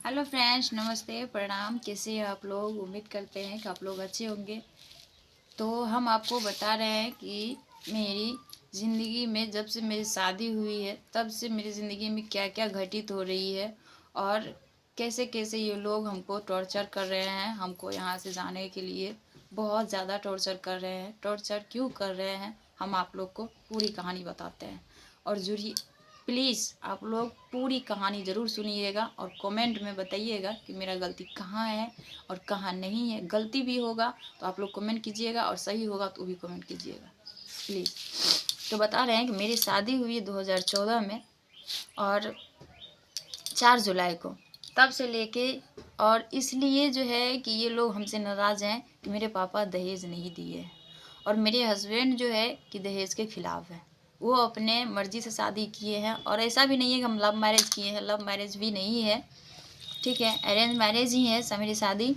Hello friends, नमस्ते, प्रणाम। कैसे हैं आप लोग? उम्मीद करते हैं कि आप लोग अच्छे होंगे। तो हम आपको बता रहे हैं कि मेरी ज़िंदगी में जब से मेरी शादी हुई है तब से मेरी ज़िंदगी में क्या क्या घटित हो रही है और कैसे कैसे ये लोग हमको टॉर्चर कर रहे हैं। हमको यहाँ से जाने के लिए बहुत ज़्यादा टॉर्चर कर रहे हैं। टॉर्चर क्यों कर रहे हैं हम आप लोग को पूरी कहानी बताते हैं। और जुड़िए, प्लीज़ आप लोग पूरी कहानी ज़रूर सुनिएगा और कमेंट में बताइएगा कि मेरा गलती कहाँ है और कहाँ नहीं है। गलती भी होगा तो आप लोग कमेंट कीजिएगा और सही होगा तो भी कमेंट कीजिएगा प्लीज़। तो बता रहे हैं कि मेरी शादी हुई 2014 में और 4 जुलाई को। तब से लेके और इसलिए जो है कि ये लोग हमसे नाराज़ हैं कि मेरे पापा दहेज नहीं दिए हैं और मेरे हस्बैंड जो है कि दहेज के ख़िलाफ़ है। वो अपने मर्ज़ी से शादी किए हैं और ऐसा भी नहीं है कि हम लव मैरिज किए हैं। लव मैरिज भी नहीं है, ठीक है, अरेंज मैरिज ही है मेरी शादी।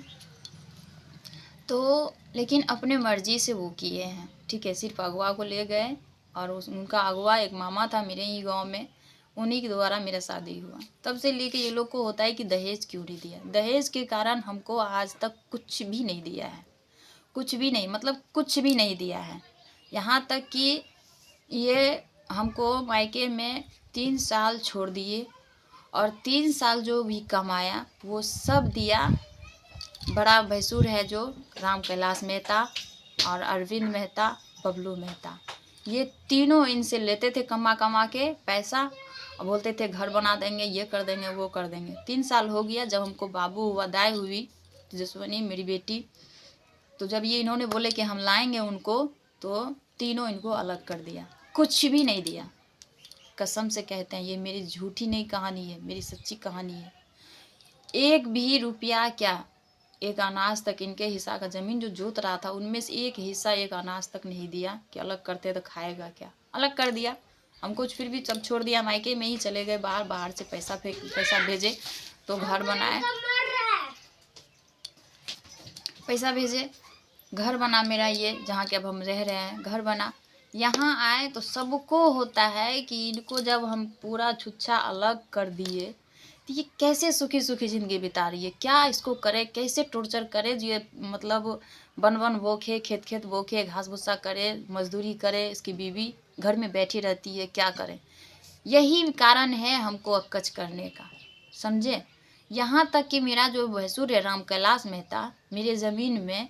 तो लेकिन अपने मर्ज़ी से वो किए हैं, ठीक है। सिर्फ अगवा को ले गए और उनका अगवा एक मामा था मेरे ही गांव में, उन्हीं के द्वारा मेरा शादी हुआ। तब से लेके ये लोग को होता है कि दहेज क्यों नहीं दिया। दहेज के कारण हमको आज तक कुछ भी नहीं दिया है, कुछ भी नहीं, मतलब कुछ भी नहीं दिया है। यहाँ तक कि ये हमको मायके में 3 साल छोड़ दिए और 3 साल जो भी कमाया वो सब दिया। बड़ा भैंसुर है जो राम कैलाश मेहता और अरविंद मेहता, बबलू मेहता, ये तीनों इनसे लेते थे कमा कमा के पैसा और बोलते थे घर बना देंगे, ये कर देंगे, वो कर देंगे। 3 साल हो गया जब हमको बाबू हुआ, दाई हुई जसवनी मेरी बेटी। तो जब ये इन्होंने बोले कि हम लाएंगे उनको, तो तीनों इनको अलग कर दिया, कुछ भी नहीं दिया। कसम से कहते हैं, ये मेरी झूठी नहीं कहानी है, मेरी सच्ची कहानी है। एक भी रुपया क्या, एक अनाज तक, इनके हिस्सा का ज़मीन जो जोत रहा था उनमें से एक हिस्सा, एक अनाज तक नहीं दिया कि अलग करते तो खाएगा क्या। अलग कर दिया हमको, फिर भी सब छोड़ दिया, मायके में ही चले गए। बाहर बाहर से पैसा भेजे तो घर बनाए, पैसा भेजे, घर बना मेरा ये जहाँ के अब हम रह रहे हैं, घर बना। यहाँ आए तो सबको होता है कि इनको जब हम पूरा छुच्छा अलग कर दिए तो ये कैसे सुखी सुखी ज़िंदगी बिता रही है, क्या इसको करे, कैसे टॉर्चर करे जो ये मतलब वन वन बोखे, खेत खेत बोखे, घास भूसा करे, मजदूरी करे। इसकी बीवी घर में बैठी रहती है, क्या करे। यही कारण है हमको अक्कच करने का, समझे। यहाँ तक कि मेरा जो भैंसुर है राम कैलाश मेहता, मेरे ज़मीन में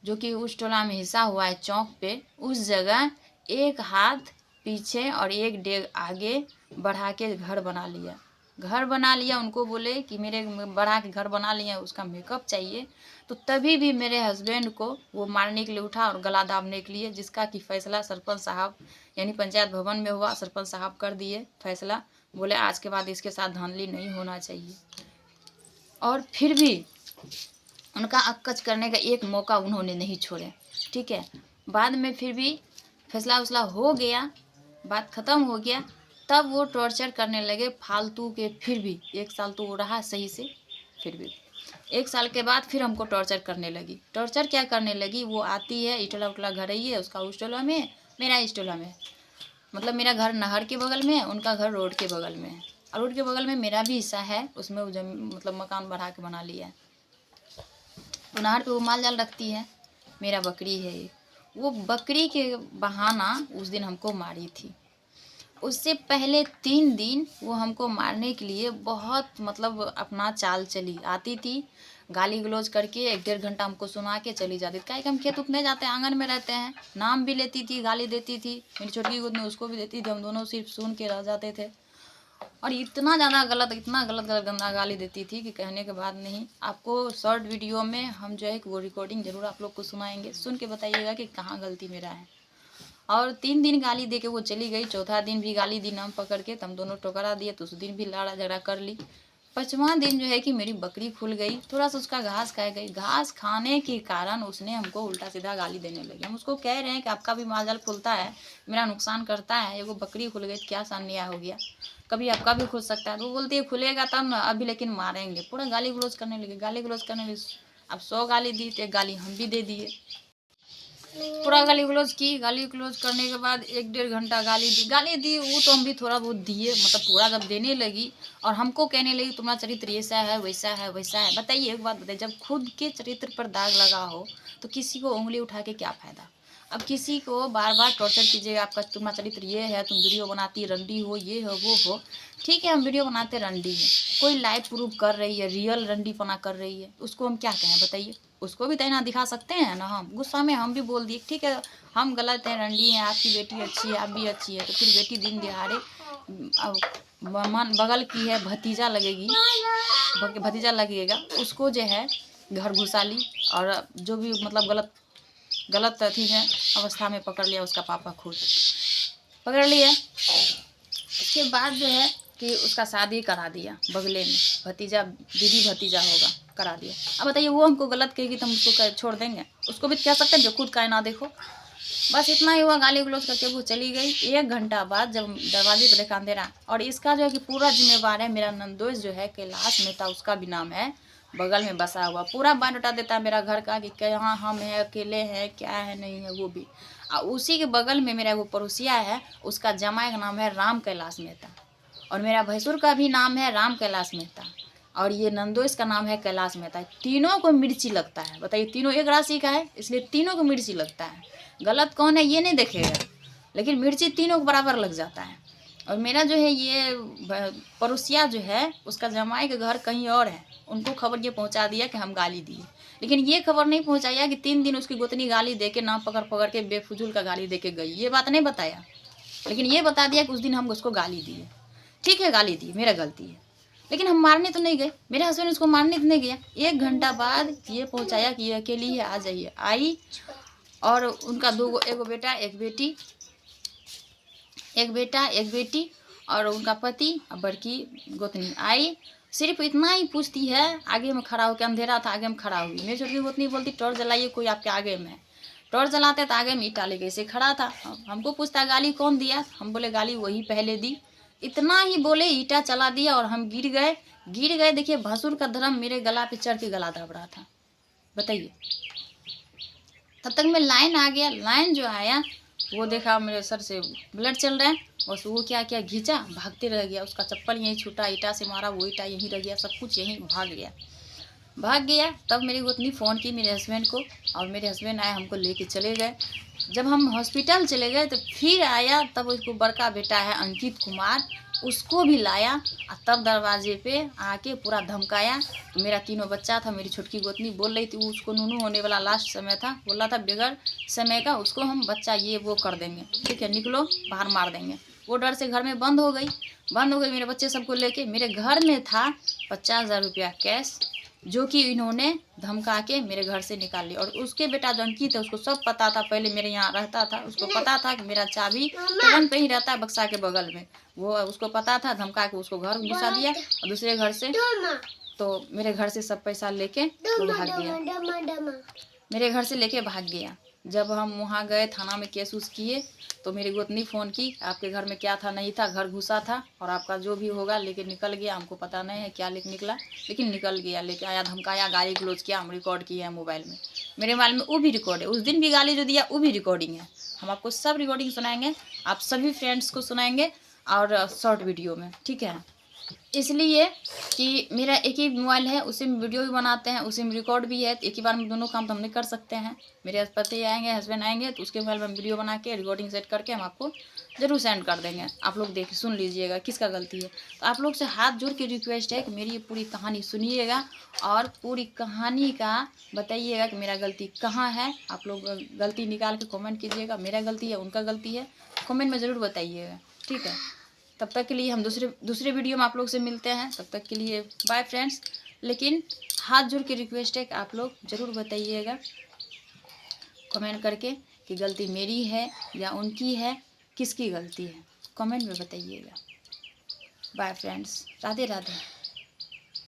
जो कि उस टोला में हिस्सा हुआ है चौक पे, उस जगह एक हाथ पीछे और एक डेग आगे बढ़ा के घर बना लिया। घर बना लिया, उनको बोले कि मेरे बढ़ा के घर बना लिया, उसका मेकअप चाहिए। तो तभी भी मेरे हस्बैंड को वो मारने के लिए उठा और गला दाबने के लिए, जिसका कि फैसला सरपंच साहब यानी पंचायत भवन में हुआ। सरपंच साहब कर दिए फैसला, बोले आज के बाद इसके साथ धांधली नहीं होना चाहिए। और फिर भी उनका अक्कच करने का एक मौका उन्होंने नहीं छोड़े, ठीक है। बाद में फिर भी फैसला वैसला हो गया, बात ख़त्म हो गया, तब वो टॉर्चर करने लगे फालतू के। फिर भी 1 साल तो वो रहा सही से, फिर भी 1 साल के बाद फिर हमको टॉर्चर करने लगी। टॉर्चर क्या करने लगी, वो आती है, इटला उटला घर ही है उसका, उस टोला में, मेरा इस टोला में। मतलब मेरा घर नहर के बगल में है, उनका घर रोड के बगल में है और रोड के बगल में मेरा भी हिस्सा है, उसमें वो मतलब मकान बढ़ा के बना लिया है। तो नहर पे वो माल जाल रखती है, मेरा बकरी है एक। वो बकरी के बहाना उस दिन हमको मारी थी। उससे पहले 3 दिन वो हमको मारने के लिए बहुत मतलब अपना चाल चली, आती थी गाली गलौज करके 1 डेढ़ घंटा हमको सुना के चली जाती थी। काहे कि हम खेत उतने जाते हैं, आंगन में रहते हैं। नाम भी लेती थी, गाली देती थी, मेरी छोटी गोद में उसको भी देती थी, हम दोनों सिर्फ सुन के रह जाते थे। और इतना ज़्यादा गलत, इतना गलत गलत गंदा गाली देती थी कि कहने के बाद नहीं। आपको शॉर्ट वीडियो में हम जो है कि वो रिकॉर्डिंग ज़रूर आप लोग को सुनाएंगे, सुन के बताइएगा कि कहाँ गलती मेरा है। और 3 दिन गाली दे के वो चली गई। चौथा दिन भी गाली दी नाम पकड़ के, तो हम दोनों टोकरा दिए, तो उस दिन भी लड़ा झगड़ा कर ली। 5वां दिन जो है कि मेरी बकरी खुल गई, थोड़ा सा उसका घास खा गई। घास खाने के कारण उसने हमको उल्टा सीधा गाली देने लगी। हम उसको कह रहे हैं कि आपका भी माल जाल खुलता है, मेरा नुकसान करता है, एगो बकरी खुल गई तो क्या अन्याय हो गया, कभी आपका भी खुल सकता है। तो वो बोलती है खुलेगा तब ना, अभी लेकिन मारेंगे। पूरा गाली गलौज करने लगे, गाली गलौज करने लगे। अब 100 गाली दी तो 1 गाली हम भी दे दिए। पूरा गाली गलौज की। गाली गलौज करने के बाद 1-1.5 घंटा गाली दी। वो तो हम भी थोड़ा बहुत दिए, मतलब पूरा जब देने लगी और हमको कहने लगी तुम्हारा चरित्र ऐसा है वैसा है वैसा है। बताइए, एक बात बताइए, जब खुद के चरित्र पर दाग लगा हो तो किसी को उंगली उठा के क्या फ़ायदा। अब किसी को बार बार टॉर्चर कीजिएगा, आपका तुम्हारा चरित्र ये है, तुम वीडियो बनाती रंडी हो, ये हो वो हो। ठीक है, हम वीडियो बनाते रंडी हैं, कोई लाइव प्रूफ कर रही है, रियल रंडीपना कर रही है, उसको हम क्या कहें बताइए। उसको भी तैना दिखा सकते हैं ना। हम गुस्सा में हम भी बोल दिए ठीक है हम गलत हैं, रंडी हैं, आपकी बेटी अच्छी है, आप भी अच्छी है, तो फिर बेटी दिन दिहाड़े अब मन बगल की है भतीजा लगेगी, भतीजा लगेगा, उसको जो है घर घुसा ली और जो भी मतलब गलत अथी में अवस्था में पकड़ लिया उसका पापा खुद पकड़ लिया। उसके बाद जो है कि उसका शादी करा दिया बगले में, भतीजा दीदी भतीजा होगा, करा दिया। अब बताइए, वो हमको गलत कहेगी तो हम उसको छोड़ देंगे? उसको भी कह सकते हैं जो खुद का है ना देखो। बस इतना ही हुआ, गाली गलौज करके वो चली गई। 1 घंटा बाद जब दरवाजे पर देखा अंधेरा, और इसका जो है कि पूरा जिम्मेवार है मेरा नंदोष जो है कैलाश मेहता, उसका भी नाम है, बगल में बसा हुआ, पूरा बायोडाटा देता है मेरा घर का कि कहाँ हम हैं, अकेले हैं, क्या है नहीं है वो भी। और उसी के बगल में मेरा वो पड़ोसिया है, उसका जमाई का नाम है राम कैलाश मेहता, और मेरा भैंसुर का भी नाम है राम कैलाश मेहता, और ये नंदोष का नाम है कैलाश मेहता। तीनों को मिर्ची लगता है। बताइए, तीनों एक राशि का है इसलिए तीनों को मिर्ची लगता है। गलत कौन है ये नहीं देखेगा, लेकिन मिर्ची तीनों को बराबर लग जाता है। और मेरा जो है ये पड़ोसिया जो है उसका जमाई के घर कहीं और है, उनको खबर ये पहुंचा दिया कि हम गाली दिए, लेकिन ये खबर नहीं पहुंचाया कि 3 दिन उसकी गोतनी गाली दे के नाम पकड़ के बेफजूल का गाली दे के गई। ये बात नहीं बताया, लेकिन ये बता दिया कि उस दिन हम उसको गाली दिए। ठीक है, गाली दी, मेरा गलती है, लेकिन हम मारने तो नहीं गए, मेरे हस्बैंड उसको मारने तो नहीं गया। 1 घंटा बाद ये पहुंचाया कि ये अकेली है, आ जाइए। आई और उनका एगो बेटा एक बेटी, एक बेटा एक बेटी और उनका पति और बड़की गोतनी आई। सिर्फ इतना ही पूछती है, आगे में खड़ा होकर, अंधेरा था आगे में खड़ा हुई। मेरी छोटी गोतनी बोलती टॉर्च जलाइए, कोई आपके आगे में है। टॉर्च जलाते तो आगे में ईटा लेके ऐसे खड़ा था। हमको पूछता गाली कौन दिया, हम बोले गाली वही पहले दी। इतना ही बोले ईटा चला दिया और हम गिर गए। देखिए, भसुर का धर्म मेरे गला पे चढ़ के गला दब रहा था। बताइए, तब तक में लाइन आ गया। लाइन जो आया वो देखा मेरे सर से ब्लड चल रहा है, और वो क्या क्या घींचा, भागते रह गया। उसका चप्पल यहीं छूटा, ईटा से मारा, वो ईटा यहीं रह गया, सब कुछ यहीं भाग गया। तब मेरी गोतनी फ़ोन की मेरे हस्बैंड को, और मेरे हस्बैंड आए, हमको लेके चले गए। जब हम हॉस्पिटल चले गए तो फिर आया, तब उसको बड़का बेटा है अंकित कुमार, उसको भी लाया, और तब दरवाजे पे आके पूरा धमकाया। तो मेरा 3 बच्चा था, मेरी छोटकी गोतनी बोल रही थी, उसको नूनू होने वाला लास्ट समय था, बोला था बगैर समय का उसको हम बच्चा ये वो कर देंगे, ठीक है निकलो बाहर मार देंगे। वो डर से घर में बंद हो गई। मेरे बच्चे सबको लेके। मेरे घर में था 50,000 रुपया कैश, जो कि इन्होंने धमका के मेरे घर से निकाल लिया। और उसके बेटा जो अंकित है, उसको सब पता था, पहले मेरे यहाँ रहता था, उसको पता था कि मेरा चाबी तुरंत पे ही रहता है बक्सा के बगल में। वो उसको पता था, धमका के उसको घर घुसा दिया, और दूसरे घर से तो मेरे घर से सब पैसा लेके वो भाग गया, मेरे घर से लेके भाग गया। जब हम वहाँ गए थाना में केस उस किए, तो मेरी गोतनी फ़ोन की, आपके घर में क्या था नहीं था, घर घुसा था और आपका जो भी होगा लेके निकल गया। हमको पता नहीं है क्या लेके निकला, लेकिन निकल गया, लेके आया, धमकाया, गाली गलौज किया। हम रिकॉर्ड किए हैं मोबाइल में, मेरे मोबाइल में वो भी रिकॉर्ड है। उस दिन भी गाली जो दिया वो भी रिकॉर्डिंग है। हम आपको सब रिकॉर्डिंग सुनाएंगे, आप सभी फ्रेंड्स को सुनाएंगे, और शॉर्ट वीडियो में, ठीक है। इसलिए कि मेरा एक ही मोबाइल है, उसी में वीडियो भी बनाते हैं, उसी में रिकॉर्ड भी है, तो एक ही बार में दोनों काम तो हम नहीं कर सकते हैं। मेरे पति आएंगे, हस्बैंड आएंगे, तो उसके मोबाइल में वीडियो बना के रिकॉर्डिंग सेट करके हम आपको ज़रूर सेंड कर देंगे। आप लोग देख सुन लीजिएगा किसका गलती है। तो आप लोग से हाथ जोड़ के रिक्वेस्ट है कि मेरी ये पूरी कहानी सुनिएगा और पूरी कहानी का बताइएगा कि मेरा गलती कहाँ है। आप लोग गलती निकाल के कमेंट कीजिएगा, मेरा गलती है उनका गलती है, कमेंट में ज़रूर बताइएगा, ठीक है। तब तक के लिए हम दूसरे वीडियो में आप लोग से मिलते हैं। तब तक के लिए बाय फ्रेंड्स। लेकिन हाथ जोड़ के रिक्वेस्ट है कि आप लोग ज़रूर बताइएगा कमेंट करके कि गलती मेरी है या उनकी है, किसकी गलती है, कमेंट में बताइएगा। Bye friends, Radhe Radhe.